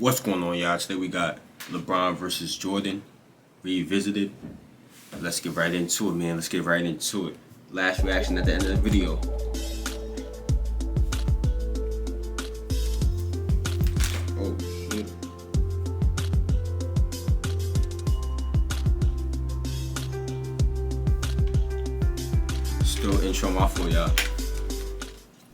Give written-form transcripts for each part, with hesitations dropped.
What's going on, y'all? Today we got LeBron versus Jordan, Revisited. Let's get right into it, man. Let's get right into it. Last reaction at the end of the video. Oh, shit. Still intro my fault, y'all.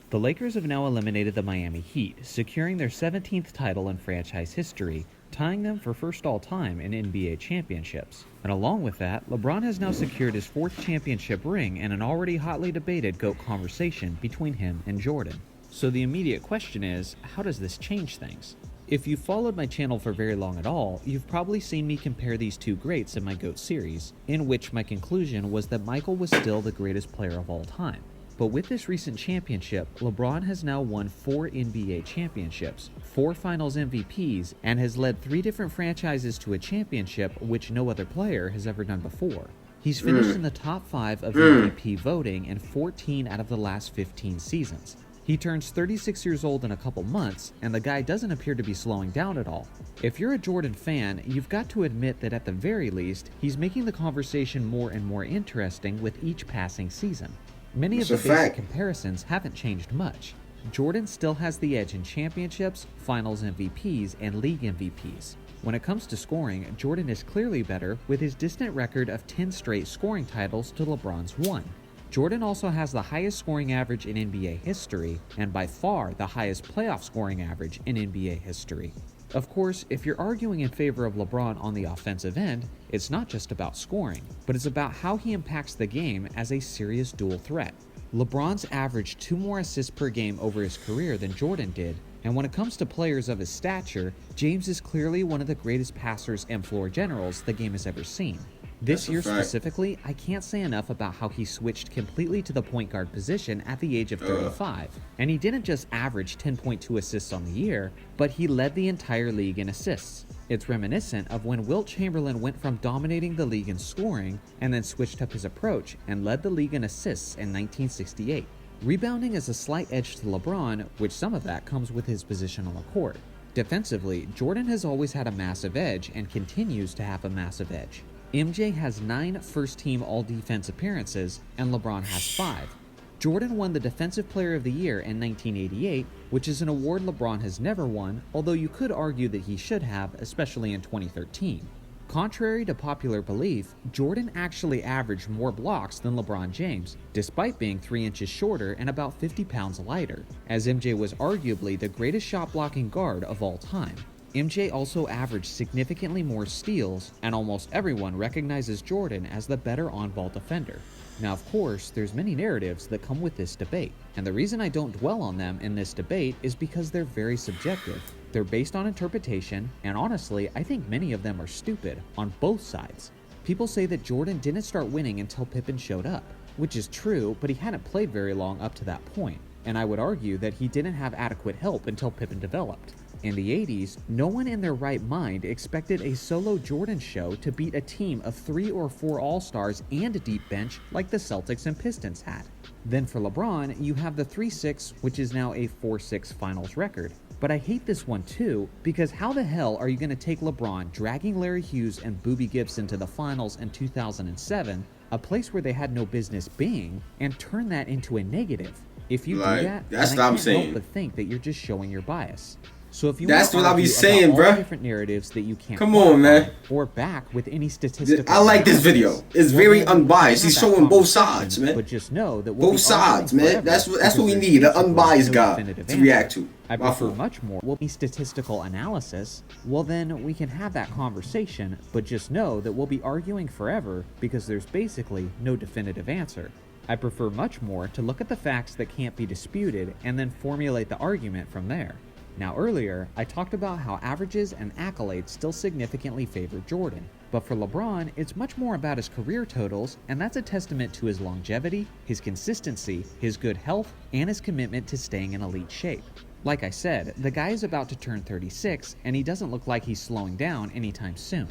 The Lakers have now eliminated the Miami Heat, securing their 17th title in franchise history, tying them for first all-time in NBA championships. And along with that, LeBron has now secured his 4th championship ring in an already hotly debated GOAT conversation between him and Jordan. So the immediate question is, how does this change things? If you've followed my channel for very long at all, you've probably seen me compare these two greats in my GOAT series, in which my conclusion was that Michael was still the greatest player of all time. But with this recent championship, LeBron has now won 4 NBA championships, 4 finals MVPs, and has led 3 different franchises to a championship which no other player has ever done before. He's finished in the top 5 of MVP voting in 14 out of the last 15 seasons. He turns 36 years old in a couple months, and the guy doesn't appear to be slowing down at all. If you're a Jordan fan, you've got to admit that at the very least, he's making the conversation more and more interesting with each passing season. Many of the basic comparisons haven't changed much. Jordan still has the edge in championships, finals MVPs, and league MVPs. When it comes to scoring, Jordan is clearly better with his distant record of 10 straight scoring titles to LeBron's 1. Jordan also has the highest scoring average in NBA history, and by far the highest playoff scoring average in NBA history. Of course, if you're arguing in favor of LeBron on the offensive end, it's not just about scoring, but it's about how he impacts the game as a serious dual threat. LeBron's averaged 2 more assists per game over his career than Jordan did, and when it comes to players of his stature, James is clearly one of the greatest passers and floor generals the game has ever seen. This year specifically, I can't say enough about how he switched completely to the point guard position at the age of 35. And he didn't just average 10.2 assists on the year, but he led the entire league in assists. It's reminiscent of when Wilt Chamberlain went from dominating the league in scoring and then switched up his approach and led the league in assists in 1968. Rebounding is a slight edge to LeBron, which some of that comes with his position on the court. Defensively, Jordan has always had a massive edge and continues to have a massive edge. MJ has 9 first-team all-defense appearances, and LeBron has 5. Jordan won the Defensive Player of the Year in 1988, which is an award LeBron has never won, although you could argue that he should have, especially in 2013. Contrary to popular belief, Jordan actually averaged more blocks than LeBron James, despite being 3 inches shorter and about 50 pounds lighter, as MJ was arguably the greatest shot-blocking guard of all time. MJ also averaged significantly more steals, and almost everyone recognizes Jordan as the better on-ball defender. Now, of course, there's many narratives that come with this debate, and the reason I don't dwell on them in this debate is because they're very subjective. They're based on interpretation, and honestly, I think many of them are stupid, on both sides. People say that Jordan didn't start winning until Pippen showed up, which is true, but he hadn't played very long up to that point, and I would argue that he didn't have adequate help until Pippen developed. In the 80s, no one in their right mind expected a solo Jordan show to beat a team of 3 or 4 All-Stars and a deep bench like the Celtics and Pistons had. Then for LeBron, you have the 3-6, which is now a 4-6 finals record. But I hate this one too, because how the hell are you going to take LeBron dragging Larry Hughes and Boobie Gibson to the finals in 2007, a place where they had no business being, and turn that into a negative? If you do that, then I can't help but think that you're just showing your bias. So if you that's what I be saying, bro. Different narratives that you can't come on, man, or back with any statistical. I like this video. It's very unbiased. He's showing both sides, man. But just know that both sides, man. That's what we need. An unbiased guy to react to. I prefer much more will be statistical analysis. Well, then we can have that conversation. But just know that we'll be arguing forever because there's basically no definitive answer. I prefer much more to look at the facts that can't be disputed and then formulate the argument from there. Now earlier, I talked about how averages and accolades still significantly favor Jordan, but for LeBron, it's much more about his career totals, and that's a testament to his longevity, his consistency, his good health, and his commitment to staying in elite shape. Like I said, the guy is about to turn 36, and he doesn't look like he's slowing down anytime soon.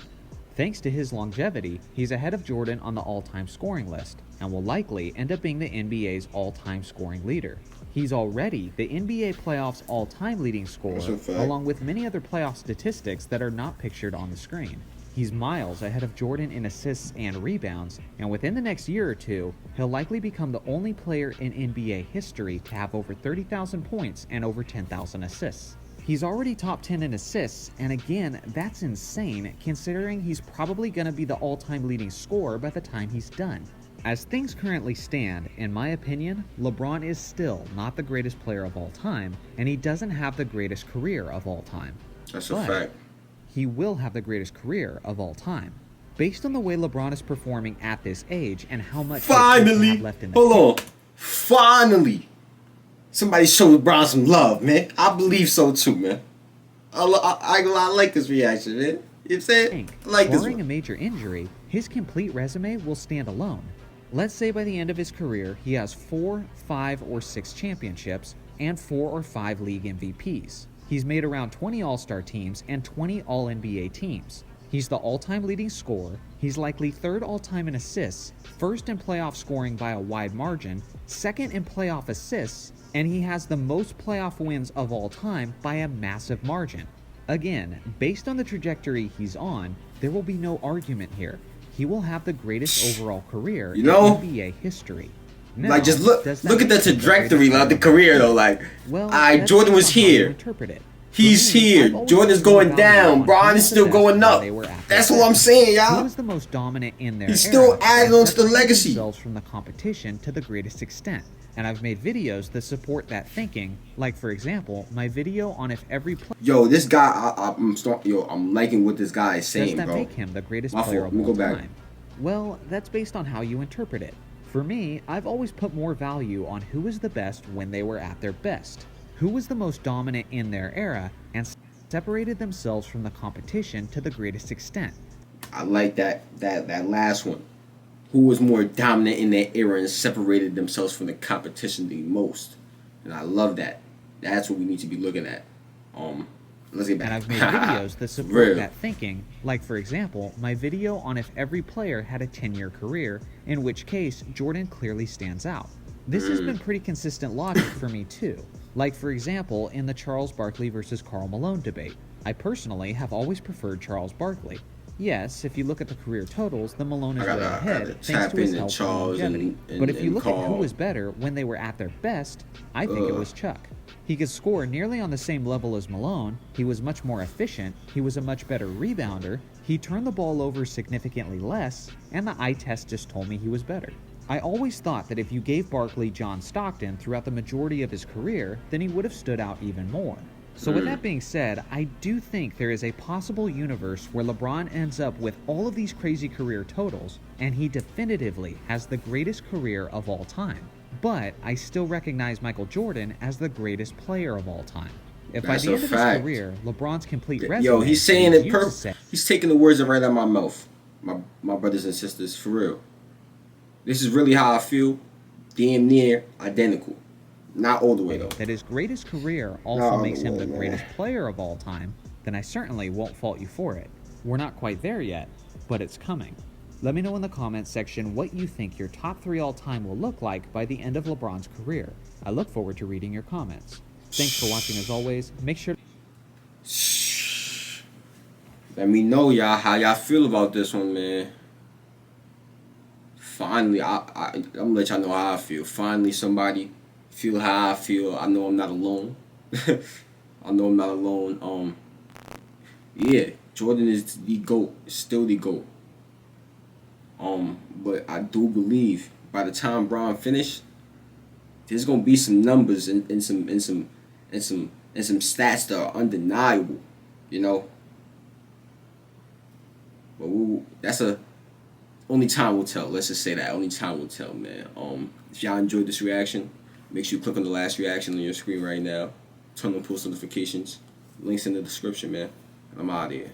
Thanks to his longevity, he's ahead of Jordan on the all-time scoring list, and will likely end up being the NBA's all-time scoring leader. He's already the NBA playoffs all-time leading scorer, along with many other playoff statistics that are not pictured on the screen. He's miles ahead of Jordan in assists and rebounds, and within the next year or two, he'll likely become the only player in NBA history to have over 30,000 points and over 10,000 assists. He's already top 10 in assists, and again, that's insane considering he's probably going to be the all-time leading scorer by the time he's done. As things currently stand, in my opinion, LeBron is still not the greatest player of all time, and he doesn't have the greatest career of all time. That's a fact. He will have the greatest career of all time. Based on the way LeBron is performing at this age and how much finally, have left in the hold on, finally, somebody show LeBron some love, man. I believe so too, man. I like this reaction, man. You know what I'm saying? I like this one. Barring a major injury, his complete resume will stand alone. Let's say by the end of his career, he has 4, 5, or 6 championships and 4 or 5 league MVPs. He's made around 20 All-Star teams and 20 All-NBA teams. He's the all-time leading scorer, he's likely 3rd all-time in assists, 1st in playoff scoring by a wide margin, 2nd in playoff assists, and he has the most playoff wins of all time by a massive margin. Again, based on the trajectory he's on, there will be no argument here. He will have the greatest overall career in NBA history. Now, like, just look at the trajectory of the career, though. Like, Jordan was here. He's here. Jordan's going down. Bron is still going up. That's what I'm saying, y'all. Who was the most dominant in their He's still adding on to the legacy. From the competition to the greatest extent. And I've made videos that support that thinking. Like, for example, my video on if every player. Yo, this guy, I'm liking what this guy is saying, bro. Does that make him the greatest player of all time? Well, that's based on how you interpret it. For me, I've always put more value on who was the best when they were at their best, who was the most dominant in their era, and separated themselves from the competition to the greatest extent. I like that last one. Who was more dominant in their era and separated themselves from the competition the most. And I love that. That's what we need to be looking at. Let's get back. And I've made videos that support that thinking. Like, for example, my video on if every player had a 10-year career, in which case Jordan clearly stands out. This has been pretty consistent logic for me too. Like, for example, in the Charles Barkley versus Karl Malone debate. I personally have always preferred Charles Barkley. Yes, if you look at the career totals, the Malone is way ahead thanks to his health and longevity. But if you look at who was better when they were at their best, I think it was Chuck. He could score nearly on the same level as Malone, he was much more efficient, he was a much better rebounder, he turned the ball over significantly less, and the eye test just told me he was better. I always thought that if you gave Barkley John Stockton throughout the majority of his career, then he would have stood out even more. So with that being said, I do think there is a possible universe where LeBron ends up with all of these crazy career totals, and he definitively has the greatest career of all time. But I still recognize Michael Jordan as the greatest player of all time. If by the end of his career, LeBron's complete resume... Yo, he's saying it perfect. He's taking the words right out of my mouth. My brothers and sisters, for real. This is really how I feel. Damn near identical. Not all the way, though. That his greatest career also makes him the greatest player of all time, then I certainly won't fault you for it. We're not quite there yet, but it's coming. Let me know in the comments section what you think your top 3 all-time will look like by the end of LeBron's career. I look forward to reading your comments. Thanks for watching as always. Make sure to... Let me know, y'all, how y'all feel about this one, man. Finally, I'm gonna let y'all know how I feel. Finally, somebody feel how I feel. I know I'm not alone. I know I'm not alone. Yeah, Jordan is the GOAT. Still the GOAT. But I do believe by the time Bron finished, there's gonna be some numbers and some stats that are undeniable, you know. But that's only time will tell. Let's just say that only time will tell, man. If y'all enjoyed this reaction, make sure you click on the last reaction on your screen right now. Turn on post notifications. Links in the description, man. And I'm out of here.